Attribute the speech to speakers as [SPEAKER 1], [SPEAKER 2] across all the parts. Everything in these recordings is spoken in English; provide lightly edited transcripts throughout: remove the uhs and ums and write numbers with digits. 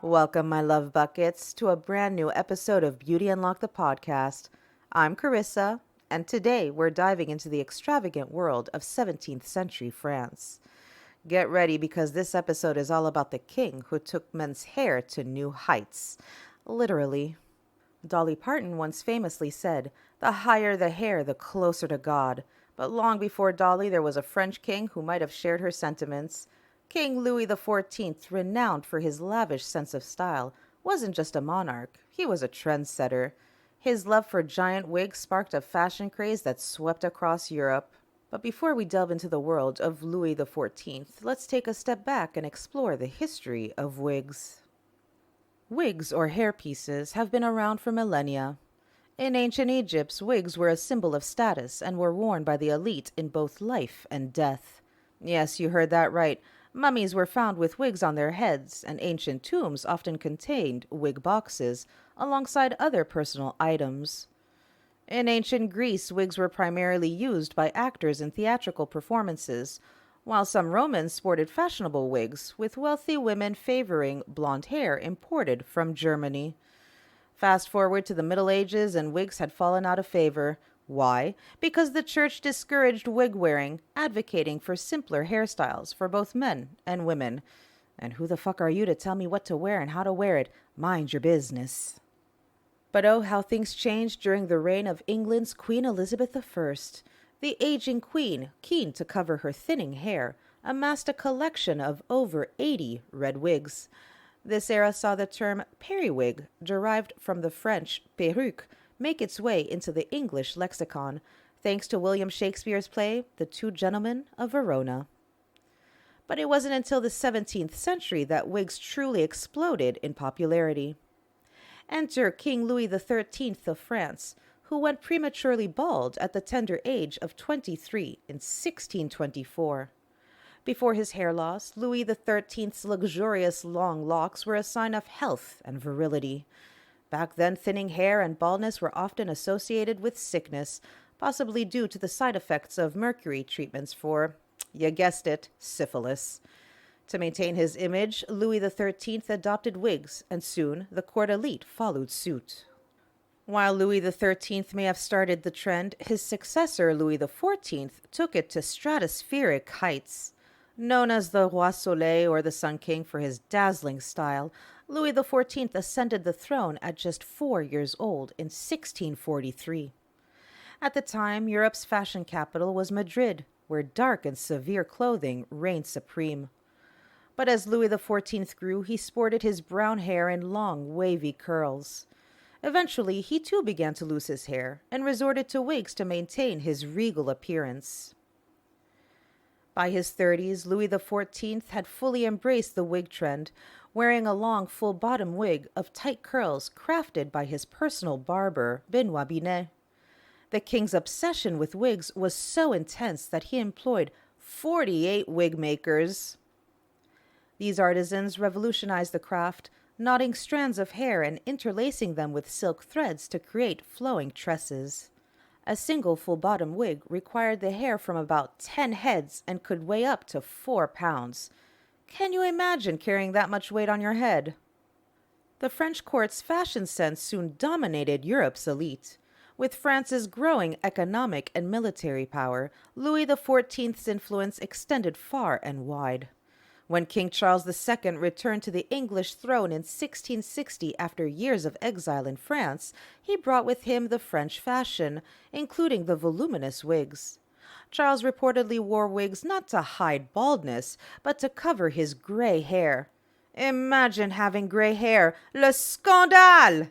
[SPEAKER 1] Welcome, my love buckets, to a brand new episode of Beauty Unlock the podcast. I'm Carissa, and today we're diving into the extravagant world of 17th century France. Get ready because this episode is all about the king who took men's hair to new heights. Literally. Dolly Parton once famously said, "The higher the hair, the closer to God." But long before Dolly, there was a French king who might have shared her sentiments. King Louis XIV, renowned for his lavish sense of style, wasn't just a monarch, he was a trendsetter. His love for giant wigs sparked a fashion craze that swept across Europe. But before we delve into the world of Louis XIV, let's take a step back and explore the history of wigs. Wigs, or hairpieces, have been around for millennia. In ancient Egypt, wigs were a symbol of status and were worn by the elite in both life and death. Yes, you heard that right. Mummies were found with wigs on their heads, and ancient tombs often contained wig boxes alongside other personal items. In ancient Greece, wigs were primarily used by actors in theatrical performances, while some Romans sported fashionable wigs, with wealthy women favoring blonde hair imported from Germany. Fast forward to the Middle Ages, and wigs had fallen out of favor. Why? Because the church discouraged wig wearing, advocating for simpler hairstyles for both men and women. And who the fuck are you to tell me what to wear and how to wear it? Mind your business. But oh, how things changed during the reign of England's Queen Elizabeth I. The aging queen, keen to cover her thinning hair, amassed a collection of over 80 red wigs. This era saw the term periwig, derived from the French perruque, make its way into the English lexicon, thanks to William Shakespeare's play The Two Gentlemen of Verona. But it wasn't until the 17th century that wigs truly exploded in popularity. Enter King Louis XIII of France, who went prematurely bald at the tender age of 23 in 1624. Before his hair loss, Louis XIII's luxurious long locks were a sign of health and virility. Back then, thinning hair and baldness were often associated with sickness, possibly due to the side effects of mercury treatments for, you guessed it, syphilis. To maintain his image, Louis XIII adopted wigs, and soon the court elite followed suit. While Louis XIII may have started the trend, his successor, Louis XIV, took it to stratospheric heights. Known as the Roi Soleil, or the Sun King, for his dazzling style, Louis XIV ascended the throne at just 4 years old in 1643. At the time, Europe's fashion capital was Madrid, where dark and severe clothing reigned supreme. But as Louis XIV grew, he sported his brown hair in long, wavy curls. Eventually, he too began to lose his hair and resorted to wigs to maintain his regal appearance. By his 30s, Louis XIV had fully embraced the wig trend, wearing a long, full-bottom wig of tight curls crafted by his personal barber, Benoit Binet. The king's obsession with wigs was so intense that he employed 48 wig makers. These artisans revolutionized the craft, knotting strands of hair and interlacing them with silk threads to create flowing tresses. A single full-bottom wig required the hair from about 10 heads and could weigh up to 4 pounds. Can you imagine carrying that much weight on your head? The French court's fashion sense soon dominated Europe's elite. With France's growing economic and military power, Louis XIV's influence extended far and wide. When King Charles II returned to the English throne in 1660 after years of exile in France, he brought with him the French fashion, including the voluminous wigs. Charles reportedly wore wigs not to hide baldness, but to cover his gray hair. Imagine having gray hair! Le scandale!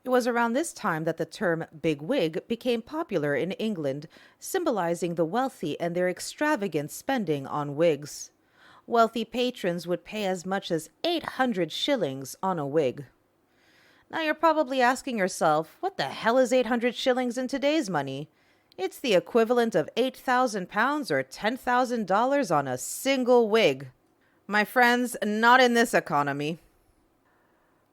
[SPEAKER 1] It was around this time that the term big wig became popular in England, symbolizing the wealthy and their extravagant spending on wigs. Wealthy patrons would pay as much as 800 shillings on a wig. Now you're probably asking yourself, what the hell is 800 shillings in today's money? It's the equivalent of 8,000 pounds or $10,000 on a single wig. My friends, not in this economy.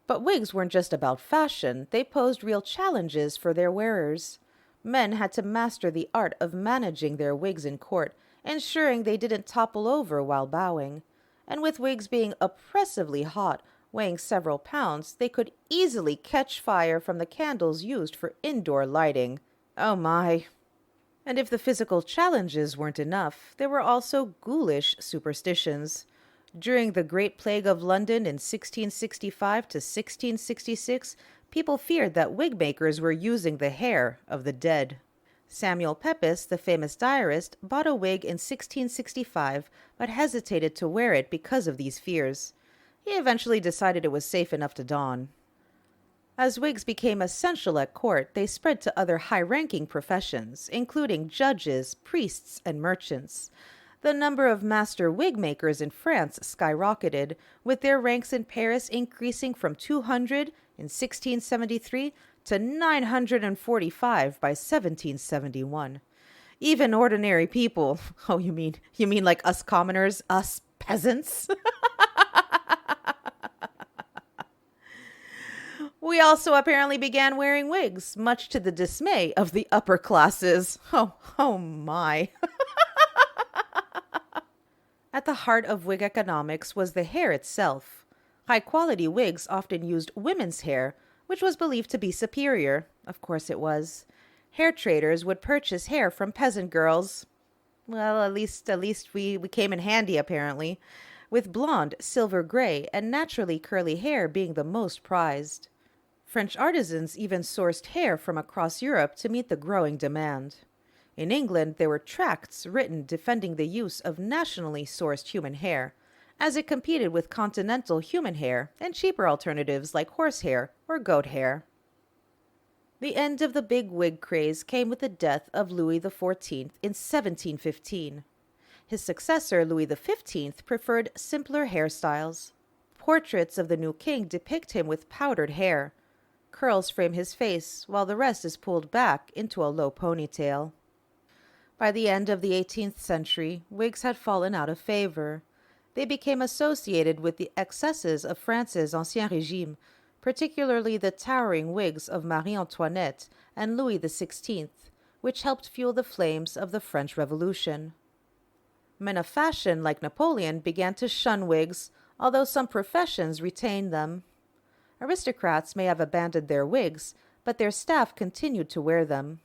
[SPEAKER 1] But wigs weren't just about fashion, they posed real challenges for their wearers. Men had to master the art of managing their wigs in court, ensuring they didn't topple over while bowing. And with wigs being oppressively hot, Weighing several pounds, they could easily catch fire from the candles used for indoor lighting. Oh my! And if the physical challenges weren't enough, there were also ghoulish superstitions. During the Great Plague of London in 1665 to 1666, people feared that wig makers were using the hair of the dead. Samuel Pepys, the famous diarist, bought a wig in 1665 but hesitated to wear it because of these fears. He eventually decided it was safe enough to don. As wigs became essential at court, they spread to other high-ranking professions, including judges, priests, and merchants. The number of master wig makers in France skyrocketed, with their ranks in Paris increasing from 200 in 1673 to 945 by 1771. Even ordinary people, oh, you mean like us commoners, us peasants? We also apparently began wearing wigs, much to the dismay of the upper classes. Oh my. At the heart of wig economics was the hair itself. High-quality wigs often used women's hair, which was believed to be superior. Of course it was. Hair traders would purchase hair from peasant girls. Well, at least we came in handy, apparently, with blonde, silver gray, and naturally curly hair being the most prized. French artisans even sourced hair from across Europe to meet the growing demand. In England, there were tracts written defending the use of nationally sourced human hair, as it competed with continental human hair and cheaper alternatives like horsehair or goat hair. The end of the big wig craze came with the death of Louis XIV in 1715. His successor, Louis XV, preferred simpler hairstyles. Portraits of the new king depict him with powdered hair. Curls frame his face, while the rest is pulled back into a low ponytail. By the end of the 18th century, wigs had fallen out of favor. They became associated with the excesses of France's Ancien Régime, particularly the towering wigs of Marie Antoinette and Louis XVI, which helped fuel the flames of the French Revolution. Men of fashion like Napoleon began to shun wigs, although some professions retained them. Aristocrats may have abandoned their wigs, but their staff continued to wear them.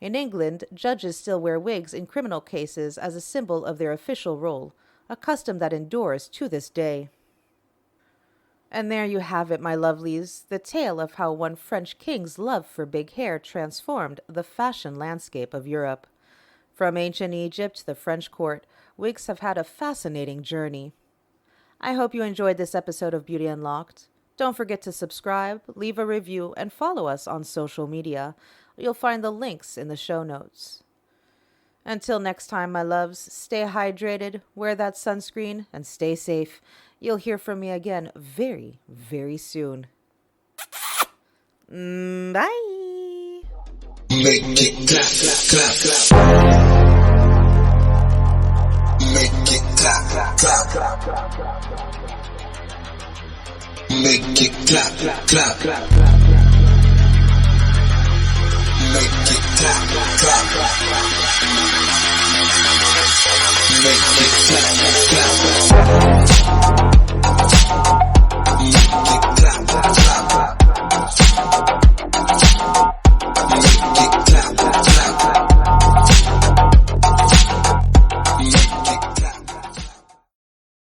[SPEAKER 1] In England, judges still wear wigs in criminal cases as a symbol of their official role, a custom that endures to this day. And there you have it, my lovelies, the tale of how one French king's love for big hair transformed the fashion landscape of Europe. From ancient Egypt to the French court, wigs have had a fascinating journey. I hope you enjoyed this episode of Beauty Unlocked. Don't forget to subscribe, leave a review, and follow us on social media. You'll find the links in the show notes. Until next time, my loves, stay hydrated, wear that sunscreen, and stay safe. You'll hear from me again very, very soon. Bye!
[SPEAKER 2] Make it clap, clap, clap. Make it clap, clap, clap. Make it clap, clap, clap. Make it clap, clap, clap. Make it clap, clap, clap.